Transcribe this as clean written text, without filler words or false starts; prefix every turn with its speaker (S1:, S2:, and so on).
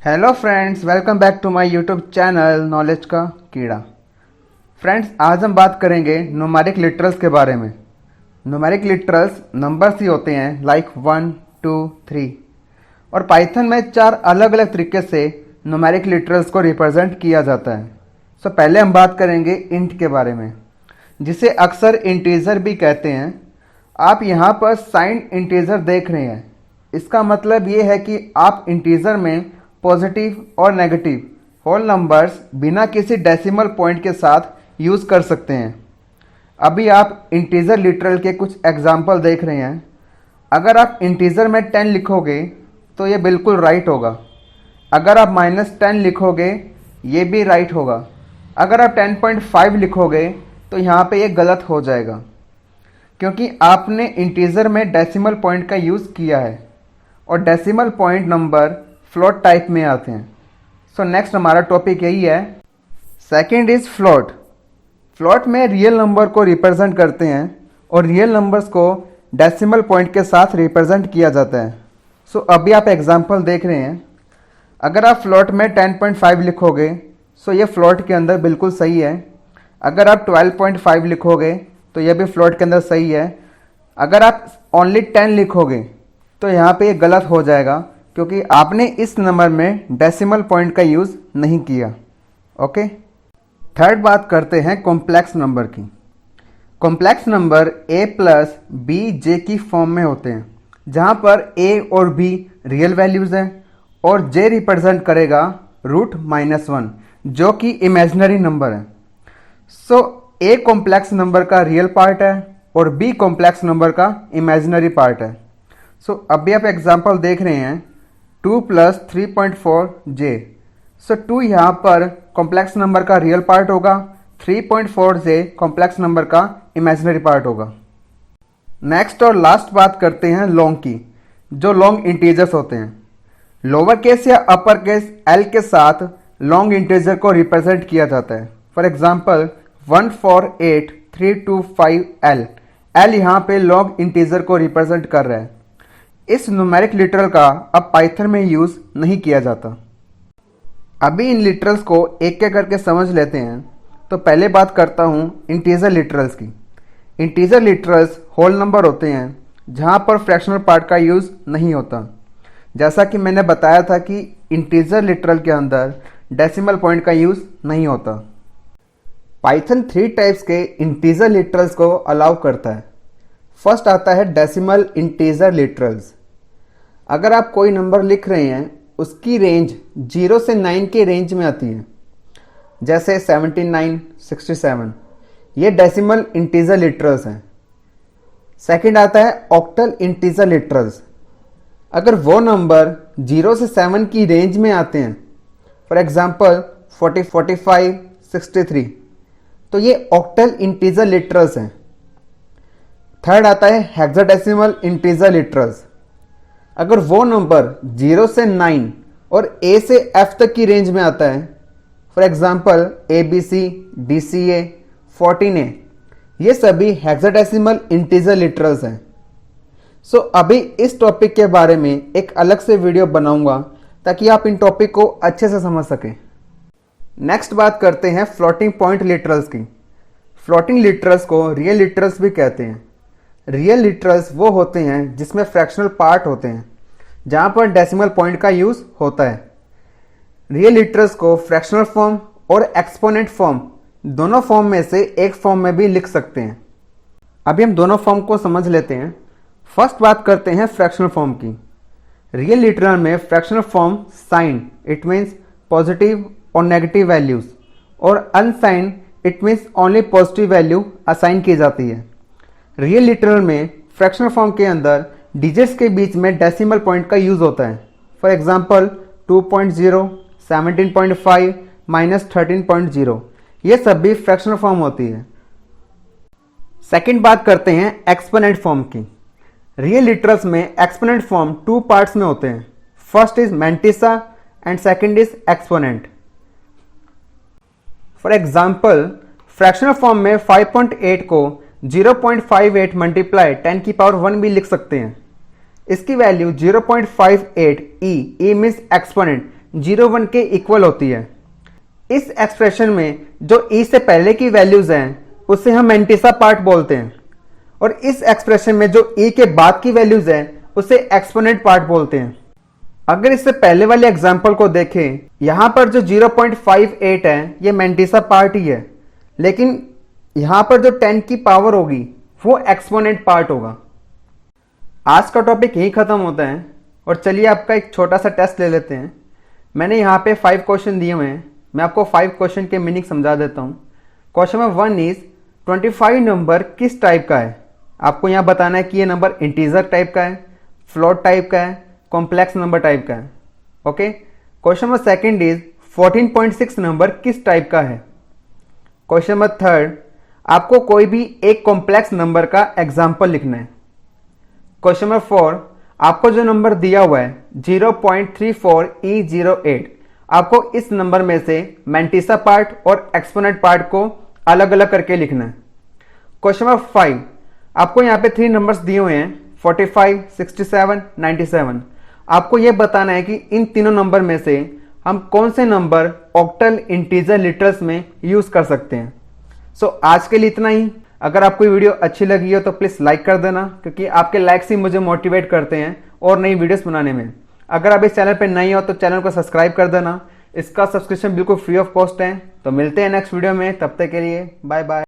S1: Hello friends, welcome back to my YouTube channel knowledge का कीड़ा। Friends, आज हम बात करेंगे न्यूमेरिक लिटरल्स के बारे में। न्यूमेरिक लिटरल्स नंबर्स ही होते हैं लाइक 1, 2, 3 और पाइथन में 4 अलग अलग तरीके से न्यूमेरिक लिटरल्स को रिप्रेजेंट किया जाता है। सो पहले हम बात करेंगे इंट के बारे में, जिसे अक्सर इंटीजर भी कहते हैं। आप यहाँ पर साइंड इंटीजर देख रहे हैं। इसका मतलब ये है कि आप इंटीजर में पॉजिटिव और नेगेटिव होल नंबर्स बिना किसी डेसिमल पॉइंट के साथ यूज़ कर सकते हैं। अभी आप इंटीजर लिटरल के कुछ एग्जाम्पल देख रहे हैं। अगर आप इंटीजर में 10 लिखोगे तो ये बिल्कुल राइट होगा। अगर आप -10 लिखोगे ये भी राइट होगा। अगर आप 10.5 लिखोगे तो यहाँ पे ये गलत हो जाएगा, क्योंकि आपने इंटीजर में डेसिमल पॉइंट का यूज़ किया है और decimal point number float type में आते हैं। सो नेक्स्ट हमारा टॉपिक यही है। Second is float. फ्लोट में रियल नंबर को रिप्रेजेंट करते हैं और रियल नंबर्स को डेसिमल पॉइंट के साथ रिप्रेजेंट किया जाता है। सो अभी आप एग्जांपल देख रहे हैं। अगर आप फ्लोट में 10.5 लिखोगे सो ये फ्लोट के अंदर बिल्कुल सही है। अगर आप 12.5 लिखोगे तो यह भी फ्लोट के अंदर सही है। अगर आप ओनली 10 लिखोगे तो यहाँ पे ये गलत हो जाएगा, क्योंकि आपने इस नंबर में डेसिमल पॉइंट का यूज़ नहीं किया। ओके, थर्ड बात करते हैं कॉम्प्लेक्स नंबर की। Complex number a plus B J की फॉर्म में होते हैं, जहाँ पर a और b रियल वैल्यूज़ हैं और j रिप्रेजेंट करेगा √-1, जो कि इमेजिनरी नंबर है। सो a कॉम्प्लेक्स नंबर का रियल पार्ट है और b कॉम्प्लेक्स नंबर का इमेजिनरी पार्ट है। सो अभी आप एग्जांपल देख रहे हैं 2 + 3.4j। सो 2 यहाँ पर कॉम्प्लेक्स नंबर का रियल पार्ट होगा, 3.4j कॉम्प्लेक्स नंबर का इमेजिनरी पार्ट होगा। नेक्स्ट और लास्ट बात करते हैं लॉन्ग की, जो लॉन्ग इंटीजर्स होते हैं। लोअर केस या अपर केस एल के साथ लॉन्ग इंटीजर को रिप्रेजेंट किया जाता है। For example 148,325L। एल यहाँ पे लॉन्ग इंटीजर को रिप्रेजेंट कर रहा है। इस न्यूमेरिक लिटरल का अब पाइथन में यूज़ नहीं किया जाता। अभी इन लिटरल्स को एक एक करके समझ लेते हैं। तो पहले बात करता हूँ इंटीजर लिटरल्स की। इंटीजर लिटरल्स होल नंबर होते हैं जहाँ पर फ्रैक्शनल पार्ट का यूज़ नहीं होता। जैसा कि मैंने बताया था कि इंटीजर लिटरल के अंदर डेसिमल पॉइंट का यूज़ नहीं होता। पाइथन 3 टाइप्स के इंटीजर लिटरल्स को अलाउ करता है। फर्स्ट आता है डेसिमल इंटीजर लिटरल्स। अगर आप कोई नंबर लिख रहे हैं, उसकी रेंज 0 से 9 के रेंज में आती है, जैसे 79, 67, ये डेसिमल इंटीजर लिटरल्स हैं। सेकंड आता है ऑक्टल इंटीजर लिटरल्स। अगर वो नंबर 0 से 7 की रेंज में आते हैं, फॉर एग्जांपल 40, 45, 63, तो ये ऑक्टल इंटीजर लिटरल्स हैं। थर्ड आता है हेक्साडेसिमल इंटीजर लिटरल्स। अगर वो नंबर 0 से 9 और A से F तक की रेंज में आता है, for example ABC, DCA, 14A, ये सभी हेक्साडेसिमल इंटीजर लिटरल्स हैं। सो अभी इस टॉपिक के बारे में एक अलग से वीडियो बनाऊंगा ताकि आप इन टॉपिक को अच्छे से समझ सकें। नेक्स्ट बात करते हैं फ्लोटिंग पॉइंट लिटरल्स की। फ्लोटिंग लिटरल्स को रियल लिटरल्स भी कहते हैं। रियल लिटरल्स वो होते हैं जिसमें फ्रैक्शनल पार्ट होते हैं, जहाँ पर डेसिमल पॉइंट का यूज़ होता है। रियल लिटरल्स को फ्रैक्शनल फॉर्म और एक्सपोनेंट फॉर्म दोनों फॉर्म में से एक फॉर्म में भी लिख सकते हैं। अभी हम दोनों फॉर्म को समझ लेते हैं। फर्स्ट बात करते हैं फ्रैक्शनल फॉर्म की। रियल लिटरल में fractional form sign, it means positive और नेगेटिव वैल्यूज, और unsign, it means only positive value assign की जाती है। रियल लिटरल में फ्रैक्शनल फॉर्म के अंदर डिजिट्स के बीच में डेसिमल पॉइंट का यूज़ होता है। फॉर एग्जांपल 2.0, 17.5, -13.0, ये सभी फ्रैक्शनल फॉर्म होती है। सेकंड बात करते हैं एक्सपोनेंट फॉर्म की। रियल लिटरल्स में एक्सपोनेंट फॉर्म 2 पार्ट्स में होते हैं। First is mantissa and second is exponent. For example fractional form में 5.8 को 0.58 मल्टीप्लाई 10⁻1 भी लिख सकते हैं। इसकी वैल्यू 0.58 ई मीन्स एक्सपोनेंट, 0 1 के इक्वल होती है। इस एक्सप्रेशन में जो ई से पहले की वैल्यूज हैं उसे हम मैंटिसा पार्ट बोलते हैं, और इस एक्सप्रेशन में जो ई के बाद की वैल्यूज हैं उसे एक्सपोनेंट पार्ट बोलते हैं। अगर इससे पहले वाले एग्जाम्पल को देखें, यहां पर जो 0.58 है ये मैंटिसा पार्ट ही है, लेकिन यहां पर जो 10 की पावर होगी वो एक्सपोनेंट पार्ट होगा। आज का टॉपिक यही खत्म होता है, और चलिए आपका एक छोटा सा टेस्ट ले लेते हैं। मैंने यहाँ पे 5 क्वेश्चन दिए हुए हैं, मैं आपको 5 क्वेश्चन के मीनिंग समझा देता हूँ। क्वेश्चन नंबर 1 इज 25 नंबर किस टाइप का है। आपको यहाँ बताना है कि ये नंबर इंटीजर टाइप का है, फ्लोट टाइप का है, कॉम्प्लेक्स नंबर टाइप का है। Okay. Question number 2 is 14.6 number किस टाइप का है। क्वेश्चन नंबर 3, आपको कोई भी एक कॉम्प्लेक्स नंबर का एग्जाम्पल लिखना है। क्वेश्चन नंबर 4, आपको जो नंबर दिया हुआ है 0.34E08, आपको इस नंबर में से मैंटिसा पार्ट और एक्सपोनेंट पार्ट को अलग अलग करके लिखना है। क्वेश्चन नंबर 5, आपको यहाँ पे 3 नंबर्स दिए हुए हैं 45, 67, 97। आपको यह बताना है कि इन तीनों नंबर में से हम कौन से नंबर ऑक्टल, इंटीजर, लिटरल्स में यूज कर सकते हैं। सो आज के लिए इतना ही। अगर आपको ये वीडियो अच्छी लगी हो तो प्लीज़ लाइक कर देना, क्योंकि आपके लाइक्स ही मुझे मोटिवेट करते हैं और नई वीडियोस बनाने में। अगर आप इस चैनल पर नए हो तो चैनल को सब्सक्राइब कर देना। इसका सब्सक्रिप्शन बिल्कुल फ्री ऑफ कॉस्ट है। तो मिलते हैं नेक्स्ट वीडियो में, तब तक के लिए बाय बाय।